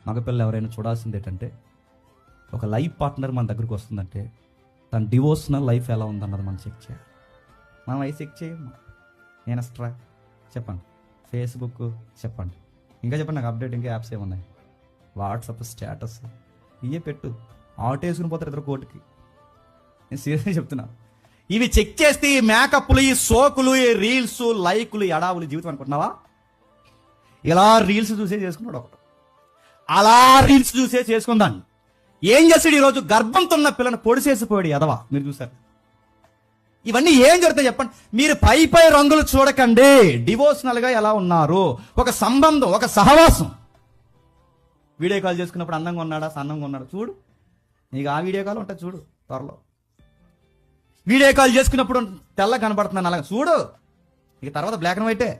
మగపిల్లలు ఎవరైనా చూడాల్సింది ఏంటంటే, ఒక లైఫ్ పార్ట్నర్ మన దగ్గరికి వస్తుందంటే తన డివోషనల్ లైఫ్ ఎలా ఉందన్నది మనం చెక్ చేయాలి. మనం అవి చెక్ చేయము. ఇన్స్టా చెప్పండి, ఫేస్బుక్ చెప్పండి, ఇంకా చెప్పండి, నాకు అప్డేట్ ఇంకా యాప్స్ ఏమున్నాయి, వాట్సాప్ స్టేటస్ ఇవే పెట్టు. ఆటో వేసుకుని పోతారు ఇద్దరు కోర్టుకి. నేను సీరియస్గా చెప్తున్నా. ఇవి చెక్ చేస్తే ఈ మేకప్లు, ఈ సోకులు, ఈ రీల్స్, లైకులు, ఎడావులు జీవితం అనుకుంటున్నావా? ఇలా రీల్స్ చూసే చేసుకున్నాడు ఒకడు, అలా రీల్స్ చూసే చేసుకుందాన్ని. ఏం చేస్తాడు ఈరోజు? గర్భంతో ఉన్న పిల్లని పొడిసేసిపోయాడు ఎదవా. మీరు చూసారు. ఇవన్నీ ఏం జరుగుతాయి చెప్పండి. మీరు పై పై రంగులు చూడకండి. డివోషనల్ గా ఎలా ఉన్నారు, ఒక సంబంధం, ఒక సహవాసం. వీడియో కాల్ చేసుకున్నప్పుడు అందంగా ఉన్నాడా, సన్నంగా ఉన్నాడా చూడు. నీకు ఆ వీడియో కాల్ ఉంటుంది చూడు త్వరలో. వీడియో కాల్ చేసుకున్నప్పుడు తెల్ల కనబడుతున్నాను అలాగే చూడు. ఇక తర్వాత బ్లాక్ అండ్ వైటే.